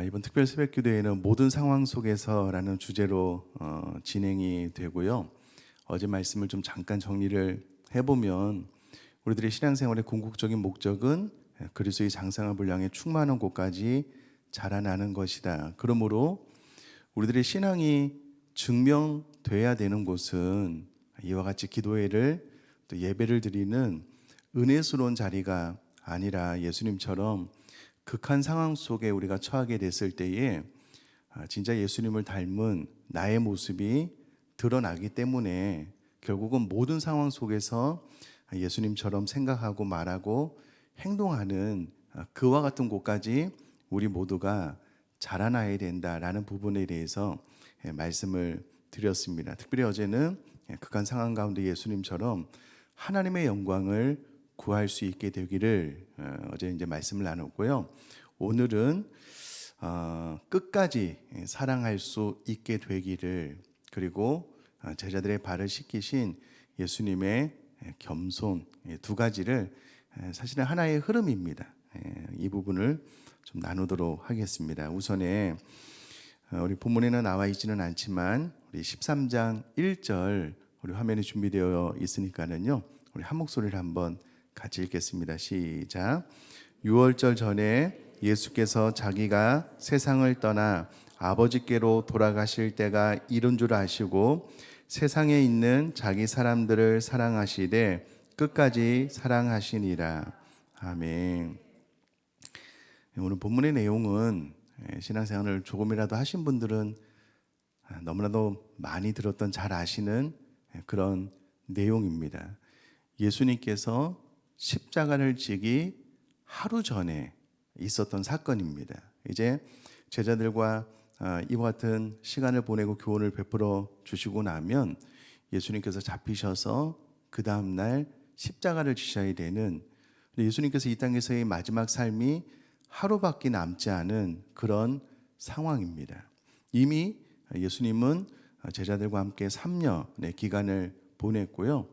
이번 특별 새벽 기도회는 모든 상황 속에서라는 주제로 진행이 되고요. 어제 말씀을 좀 잠깐 정리를 해보면 우리들의 신앙생활의 궁극적인 목적은 그리스도의 장성한 분량에 충만한 곳까지 자라나는 것이다. 그러므로 우리들의 신앙이 증명돼야 되는 곳은 이와 같이 기도회를 또 예배를 드리는 은혜스러운 자리가 아니라 예수님처럼 극한 상황 속에 우리가 처하게 됐을 때에 진짜 예수님을 닮은 나의 모습이 드러나기 때문에 결국은 모든 상황 속에서 예수님처럼 생각하고 말하고 행동하는 그와 같은 곳까지 우리 모두가 자라나야 된다라는 부분에 대해서 말씀을 드렸습니다. 특별히 어제는 극한 상황 가운데 예수님처럼 하나님의 영광을 구할 수 있게 되기를 어제 이제 말씀을 나눴고요. 오늘은 끝까지 사랑할 수 있게 되기를, 그리고 제자들의 발을 씻기신 예수님의 겸손, 두 가지를, 사실은 하나의 흐름입니다. 이 부분을 좀 나누도록 하겠습니다. 우선에 우리 본문에는 나와 있지는 않지만 우리 13장 1절 우리 화면에 준비되어 있으니까는요, 우리 한 목소리를 한번 같이 읽겠습니다. 시작. 6월절 전에 예수께서 자기가 세상을 떠나 아버지께로 돌아가실 때가 이른 줄 아시고 세상에 있는 자기 사람들을 사랑하시되 끝까지 사랑하시니라. 아멘. 오늘 본문의 내용은 신앙생활을 조금이라도 하신 분들은 너무나도 많이 들었던, 잘 아시는 그런 내용입니다. 예수님께서 십자가를 지기 하루 전에 있었던 사건입니다. 이제 제자들과 이와 같은 시간을 보내고 교훈을 베풀어 주시고 나면 예수님께서 잡히셔서 그 다음날 십자가를 지셔야 되는, 예수님께서 이 땅에서의 마지막 삶이 하루밖에 남지 않은 그런 상황입니다. 이미 예수님은 제자들과 함께 3년의 기간을 보냈고요.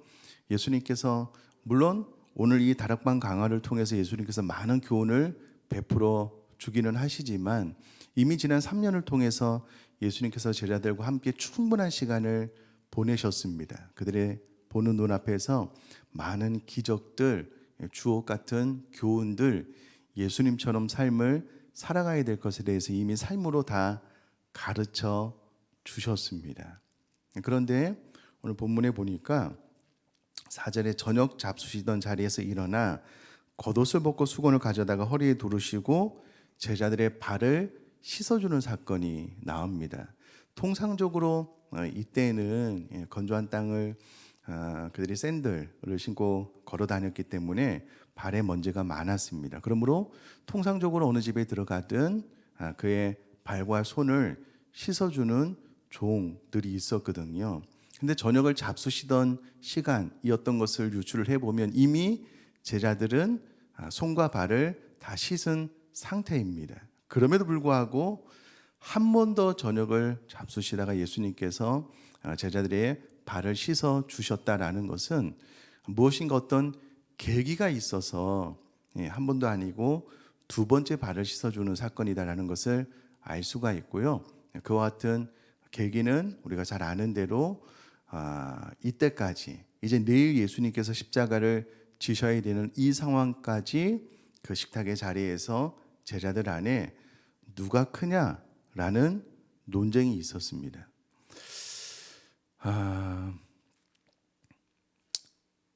예수님께서 물론 오늘 이 다락방 강화를 통해서 예수님께서 많은 교훈을 베풀어 주기는 하시지만 이미 지난 3년을 통해서 예수님께서 제자들과 함께 충분한 시간을 보내셨습니다. 그들의 보는 눈앞에서 많은 기적들, 주옥 같은 교훈들, 예수님처럼 삶을 살아가야 될 것에 대해서 이미 삶으로 다 가르쳐 주셨습니다. 그런데 오늘 본문에 보니까 4절에 저녁 잡수시던 자리에서 일어나 겉옷을 벗고 수건을 가져다가 허리에 두르시고 제자들의 발을 씻어주는 사건이 나옵니다. 통상적으로 이때는 건조한 땅을 그들이 샌들을 신고 걸어 다녔기 때문에 발에 먼지가 많았습니다. 그러므로 통상적으로 어느 집에 들어가든 그의 발과 손을 씻어주는 종들이 있었거든요. 근데 저녁을 잡수시던 시간이었던 것을 유추를 해보면 이미 제자들은 손과 발을 다 씻은 상태입니다. 그럼에도 불구하고 한 번 더 저녁을 잡수시다가 예수님께서 제자들의 발을 씻어 주셨다라는 것은 무엇인가 어떤 계기가 있어서 한 번도 아니고 두 번째 발을 씻어주는 사건이다라는 것을 알 수가 있고요. 그와 같은 계기는 우리가 잘 아는 대로 이때까지, 이제 내일 예수님께서 십자가를 지셔야 되는 이 상황까지 그 식탁의 자리에서 제자들 안에 누가 크냐라는 논쟁이 있었습니다. 그럼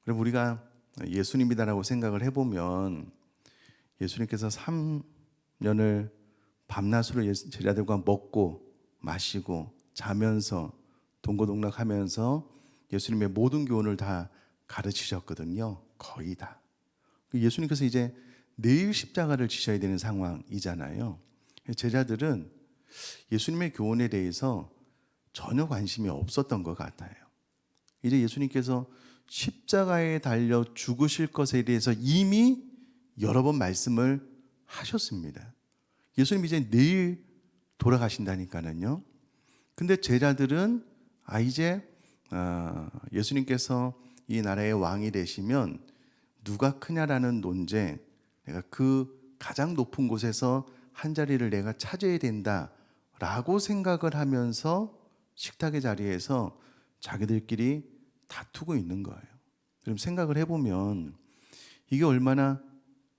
우리가 예수님이다라고 생각을 해보면 예수님께서 3년을 밤낮으로 제자들과 먹고 마시고 자면서 동고동락하면서 예수님의 모든 교훈을 다 가르치셨거든요. 거의 다. 예수님께서 이제 내일 십자가를 지셔야 되는 상황이잖아요. 제자들은 예수님의 교훈에 대해서 전혀 관심이 없었던 것 같아요. 이제 예수님께서 십자가에 달려 죽으실 것에 대해서 이미 여러 번 말씀을 하셨습니다. 예수님 이제 내일 돌아가신다니까는요. 근데 제자들은 이제 예수님께서 이 나라의 왕이 되시면 누가 크냐라는 논쟁, 내가 그 가장 높은 곳에서 한 자리를 내가 차지해야 된다라고 생각을 하면서 식탁의 자리에서 자기들끼리 다투고 있는 거예요. 그럼 생각을 해보면 이게 얼마나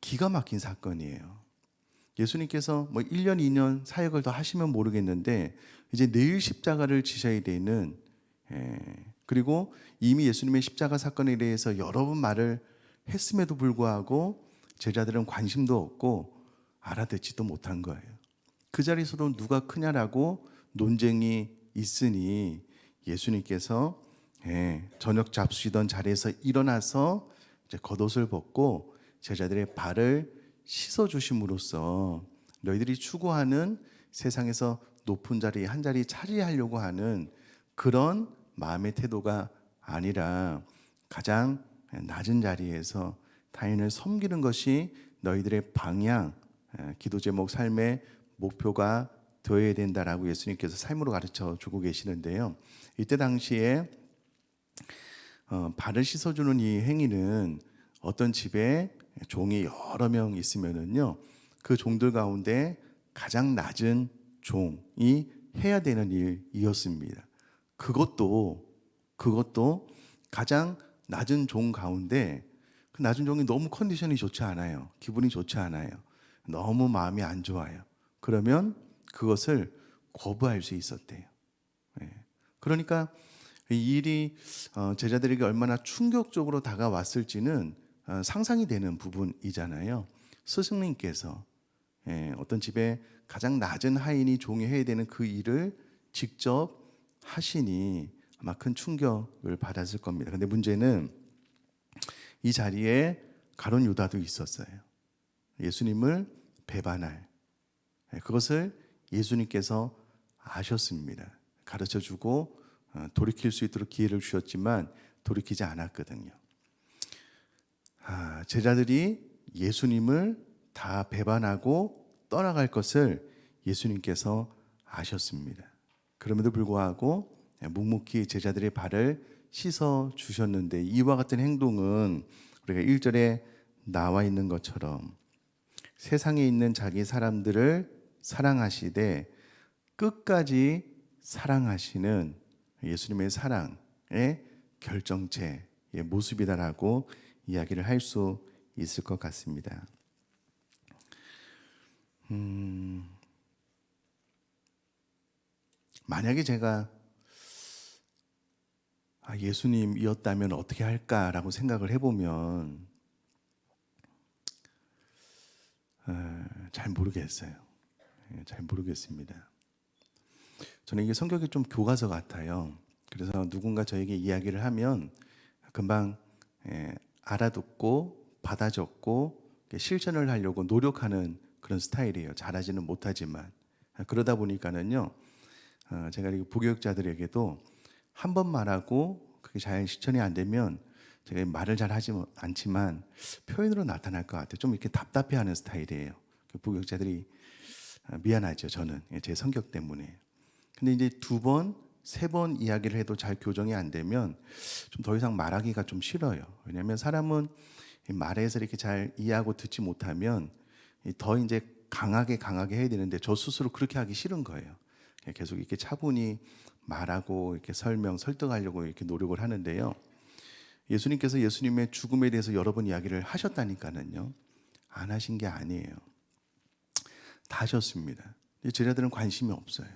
기가 막힌 사건이에요. 예수님께서 뭐 1년, 2년 사역을 더 하시면 모르겠는데 이제 내일 십자가를 지셔야 되는, 그리고 이미 예수님의 십자가 사건에 대해서 여러 번 말을 했음에도 불구하고 제자들은 관심도 없고 알아듣지도 못한 거예요. 그 자리에서도 누가 크냐라고 논쟁이 있으니 예수님께서 저녁 잡수시던 자리에서 일어나서 이제 겉옷을 벗고 제자들의 발을 씻어 주심으로써 너희들이 추구하는 세상에서 높은 자리 한 자리 차지하려고 하는 그런 마음의 태도가 아니라 가장 낮은 자리에서 타인을 섬기는 것이 너희들의 방향, 기도 제목, 삶의 목표가 되어야 된다라고 예수님께서 삶으로 가르쳐 주고 계시는데요. 이때 당시에 발을 씻어주는 이 행위는 어떤 집에 종이 여러 명 있으면은요, 그 종들 가운데 가장 낮은 종이 해야 되는 일이었습니다. 그것도 가장 낮은 종 가운데 그 낮은 종이 너무 컨디션이 좋지 않아요. 기분이 좋지 않아요. 너무 마음이 안 좋아요. 그러면 그것을 거부할 수 있었대요. 그러니까 이 일이 제자들에게 얼마나 충격적으로 다가왔을지는 상상이 되는 부분이잖아요. 스승님께서 어떤 집에 가장 낮은 하인이 종이 해야 되는 그 일을 직접 하시니 아마 큰 충격을 받았을 겁니다. 근데 문제는 이 자리에 가룟 유다도 있었어요. 예수님을 배반할, 그것을 예수님께서 아셨습니다. 가르쳐주고 돌이킬 수 있도록 기회를 주셨지만 돌이키지 않았거든요. 제자들이 예수님을 다 배반하고 떠나갈 것을 예수님께서 아셨습니다. 그럼에도 불구하고 묵묵히 제자들의 발을 씻어 주셨는데 이와 같은 행동은 우리가 1절에 나와 있는 것처럼 세상에 있는 자기 사람들을 사랑하시되 끝까지 사랑하시는 예수님의 사랑의 결정체의 모습이다라고 이야기를 할 수 있을 것 같습니다. 만약에 제가 예수님이었다면 어떻게 할까라고 생각을 해보면 잘 모르겠어요. 잘 모르겠습니다. 저는 이게 성격이 좀 교과서 같아요. 그래서 누군가 저에게 이야기를 하면 금방 알아듣고 받아 적고 실천을 하려고 노력하는 그런 스타일이에요. 잘하지는 못하지만. 그러다 보니까는요, 제가 부교육자들에게도 한 번 말하고 그게 잘 실천이 안 되면 제가 말을 잘 하지 않지만 표현으로 나타날 것 같아요. 좀 이렇게 답답해하는 스타일이에요. 부교육자들이 미안하죠. 저는 제 성격 때문에. 근데 이제 2번, 3번 이야기를 해도 잘 교정이 안 되면 좀 더 이상 말하기가 좀 싫어요. 왜냐하면 사람은 말해서 이렇게 잘 이해하고 듣지 못하면 더 이제 강하게 해야 되는데 저 스스로 그렇게 하기 싫은 거예요. 계속 이렇게 차분히 말하고 이렇게 설득하려고 이렇게 노력을 하는데요. 예수님께서 예수님의 죽음에 대해서 여러 번 이야기를 하셨다니까는요. 안 하신 게 아니에요. 다 하셨습니다. 제자들은 관심이 없어요.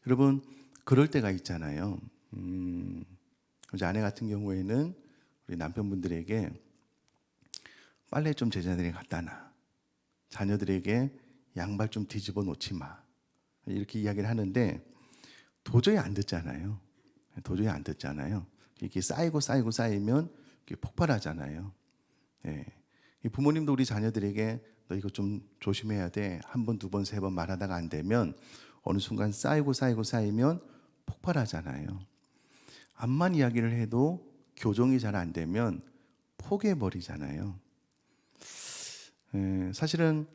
여러분, 그럴 때가 있잖아요. 이제 아내 같은 경우에는 우리 남편분들에게 빨래 좀 제자들이 갖다 놔. 자녀들에게 양발 좀 뒤집어 놓지 마. 이렇게 이야기를 하는데 도저히 안 듣잖아요. 도저히 안 듣잖아요. 이렇게 쌓이면 이렇게 폭발하잖아요. 이 부모님도 우리 자녀들에게 너 이거 좀 조심해야 돼. 1번, 2번, 3번 말하다가 안 되면 어느 순간 쌓이면 폭발하잖아요. 암만 이야기를 해도 교정이 잘 안 되면 포기해버리잖아요. 사실은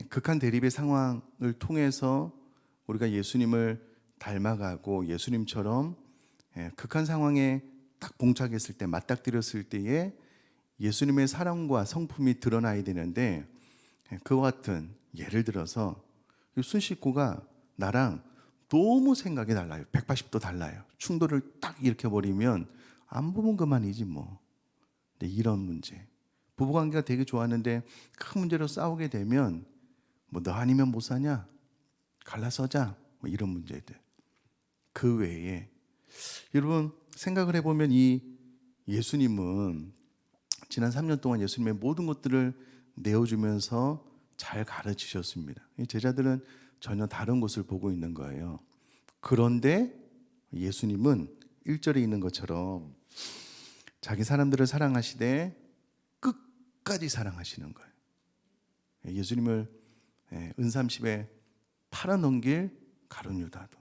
극한 대립의 상황을 통해서 우리가 예수님을 닮아가고 예수님처럼 극한 상황에 딱 봉착했을 때, 맞닥뜨렸을 때에 예수님의 사랑과 성품이 드러나야 되는데 그와 같은 예를 들어서 이 순 식구가 나랑 너무 생각이 달라요. 180도 달라요. 충돌을 딱 일으켜버리면 안 보면 그만이지 뭐. 근데 이런 문제, 부부관계가 되게 좋았는데 큰 문제로 싸우게 되면 뭐 너 아니면 못 사냐? 갈라서자. 뭐 이런 문제들. 그 외에 여러분 생각을 해보면 이 예수님은 지난 3년 동안 예수님의 모든 것들을 내어주면서 잘 가르치셨습니다. 이 제자들은 전혀 다른 곳을 보고 있는 거예요. 그런데 예수님은 1절에 있는 것처럼 자기 사람들을 사랑하시되 끝까지 사랑하시는 거예요. 예수님을 은삼십에 팔아넘길 가룟 유다도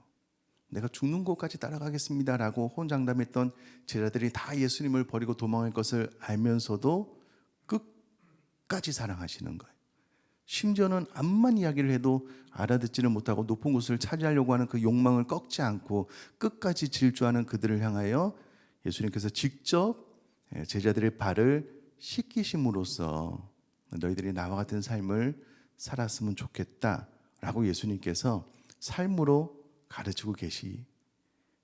내가 죽는 곳까지 따라가겠습니다라고 혼장담했던 제자들이 다 예수님을 버리고 도망할 것을 알면서도 끝까지 사랑하시는 거예요. 심지어는 암만 이야기를 해도 알아듣지를 못하고 높은 곳을 차지하려고 하는 그 욕망을 꺾지 않고 끝까지 질주하는 그들을 향하여 예수님께서 직접 제자들의 발을 씻기심으로써 너희들이 나와 같은 삶을 살았으면 좋겠다라고 예수님께서 삶으로 가르치고 계시는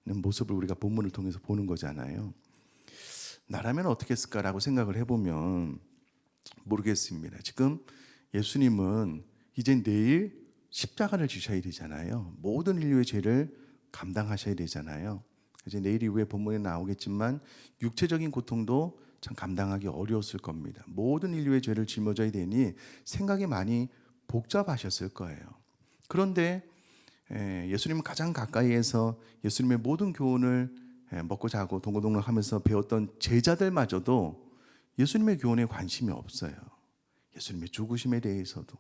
모습을 우리가 본문을 통해서 보는 거잖아요. 나라면 어떻게 했을까라고 생각을 해보면 모르겠습니다. 지금 예수님은 이제 내일 십자가를 지셔야 되잖아요. 모든 인류의 죄를 감당하셔야 되잖아요. 이제 내일 이후에 본문에 나오겠지만 육체적인 고통도 참 감당하기 어려웠을 겁니다. 모든 인류의 죄를 짊어져야 되니 생각이 많이 복잡하셨을 거예요. 그런데 예수님은 가장 가까이에서 예수님의 모든 교훈을 먹고 자고 동고동락하면서 배웠던 제자들마저도 예수님의 교훈에 관심이 없어요. 예수님의 죽으심에 대해서도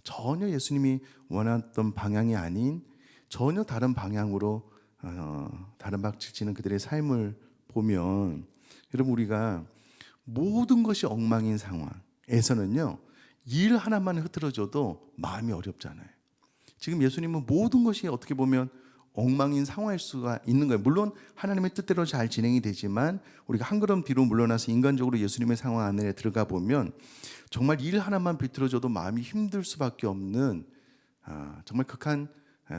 전혀 예수님이 원했던 방향이 아닌 전혀 다른 방향으로 다른 박질 치는 그들의 삶을 보면 여러분 우리가 모든 것이 엉망인 상황에서는요 일 하나만 흐트러져도 마음이 어렵잖아요. 지금 예수님은 모든 것이 어떻게 보면 엉망인 상황일 수가 있는 거예요. 물론 하나님의 뜻대로 잘 진행이 되지만 우리가 한 걸음 뒤로 물러나서 인간적으로 예수님의 상황 안에 들어가 보면 정말 일 하나만 비틀어져도 마음이 힘들 수밖에 없는 정말 극한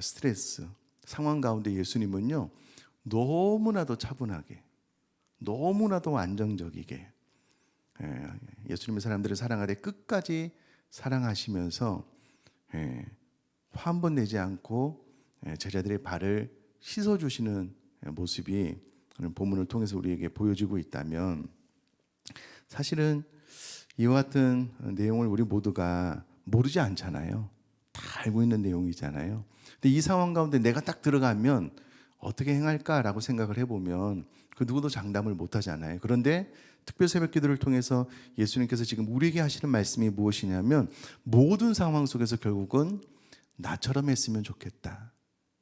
스트레스 상황 가운데 예수님은요 너무나도 차분하게 너무나도 안정적이게 예수님의 사람들을 사랑하되 끝까지 사랑하시면서 화 한 번 내지 않고 제자들의 발을 씻어주시는 모습이 본문을 통해서 우리에게 보여지고 있다면 사실은 이와 같은 내용을 우리 모두가 모르지 않잖아요. 다 알고 있는 내용이잖아요. 근데 이 상황 가운데 내가 딱 들어가면 어떻게 행할까라고 생각을 해보면 그 누구도 장담을 못하잖아요. 그런데 특별 새벽 기도를 통해서 예수님께서 지금 우리에게 하시는 말씀이 무엇이냐면 모든 상황 속에서 결국은 나처럼 했으면 좋겠다.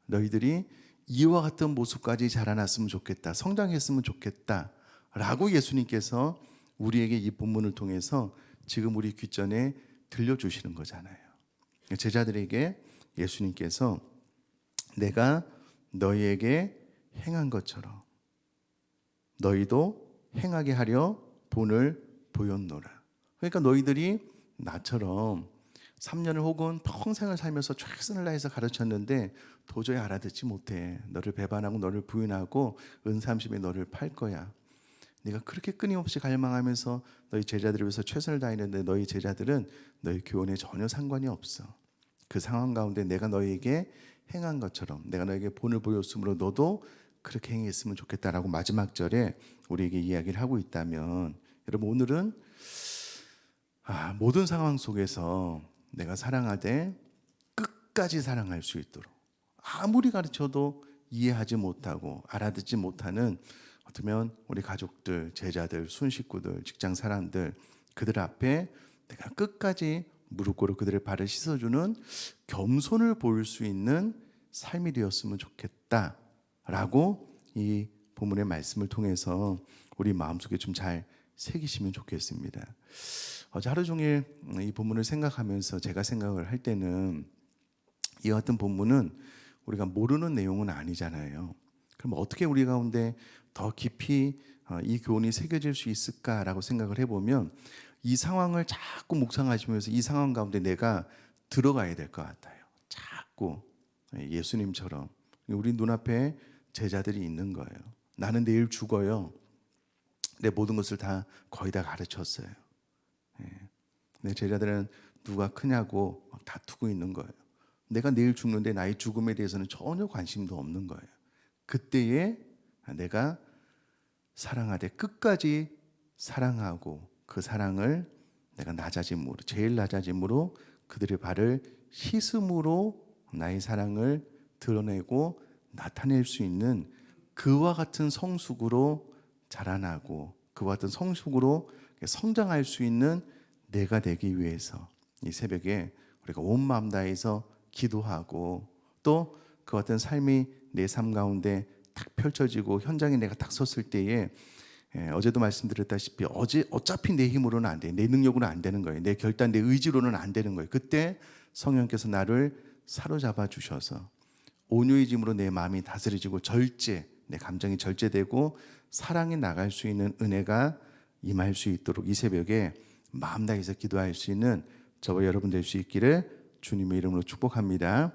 너희들이 이와 같은 모습까지 자라났으면 좋겠다. 성장했으면 좋겠다. 라고 예수님께서 우리에게 이 본문을 통해서 지금 우리 귓전에 들려주시는 거잖아요. 제자들에게 예수님께서 내가 너희에게 행한 것처럼 너희도 행하게 하려 본을 보였노라. 그러니까 너희들이 나처럼 3년을 혹은 평생을 살면서 최선을 다해서 가르쳤는데 도저히 알아듣지 못해. 너를 배반하고 너를 부인하고 은삼십에 너를 팔 거야. 네가 그렇게 끊임없이 갈망하면서 너희 제자들을 위해서 최선을 다했는데 너희 제자들은 너희 교훈에 전혀 상관이 없어. 그 상황 가운데 내가 너희에게 행한 것처럼 내가 너에게 본을 보였으므로 너도 그렇게 행했으면 좋겠다라고 마지막 절에 우리에게 이야기를 하고 있다면 여러분 오늘은 모든 상황 속에서 내가 사랑하되 끝까지 사랑할 수 있도록 아무리 가르쳐도 이해하지 못하고 알아듣지 못하는 어쩌면 우리 가족들, 제자들, 순식구들, 직장 사람들 그들 앞에 내가 끝까지 무릎 꿇어 그들의 발을 씻어주는 겸손을 보일 수 있는 삶이 되었으면 좋겠다라고 이 본문의 말씀을 통해서 우리 마음속에 좀 잘 새기시면 좋겠습니다. 어제 하루 종일 이 본문을 생각하면서 제가 생각을 할 때는 이와 같은 본문은 우리가 모르는 내용은 아니잖아요. 그럼 어떻게 우리 가운데 더 깊이 이 교훈이 새겨질 수 있을까라고 생각을 해보면 이 상황을 자꾸 묵상하시면서 이 상황 가운데 내가 들어가야 될 것 같아요. 자꾸 예수님처럼 우리 눈앞에 제자들이 있는 거예요. 나는 내일 죽어요. 내 모든 것을 다 거의 다 가르쳤어요. 내 제자들은 누가 크냐고 막 다투고 있는 거예요. 내가 내일 죽는데 나의 죽음에 대해서는 전혀 관심도 없는 거예요. 그때에 내가 사랑하되 끝까지 사랑하고 그 사랑을 내가 낮아짐으로, 제일 낮아짐으로 그들의 발을 씻음으로 나의 사랑을 드러내고 나타낼 수 있는 그와 같은 성숙으로 자라나고 그와 같은 성숙으로 성장할 수 있는 내가 되기 위해서 이 새벽에 우리가 온 마음 다해서 기도하고 또 그 같은 삶이 내 삶 가운데 딱 펼쳐지고 현장에 내가 딱 섰을 때에 어제도 말씀드렸다시피 어차피 내 힘으로는 안 돼. 내 능력으로는 안 되는 거예요. 내 결단, 내 의지로는 안 되는 거예요. 그때 성령께서 나를 사로잡아 주셔서 온유의 짐으로 내 마음이 다스려지고 내 감정이 절제되고 사랑에 나갈 수 있는 은혜가 임할 수 있도록 이 새벽에 마음 다해서 기도할 수 있는 저와 여러분 될 수 있기를 주님의 이름으로 축복합니다.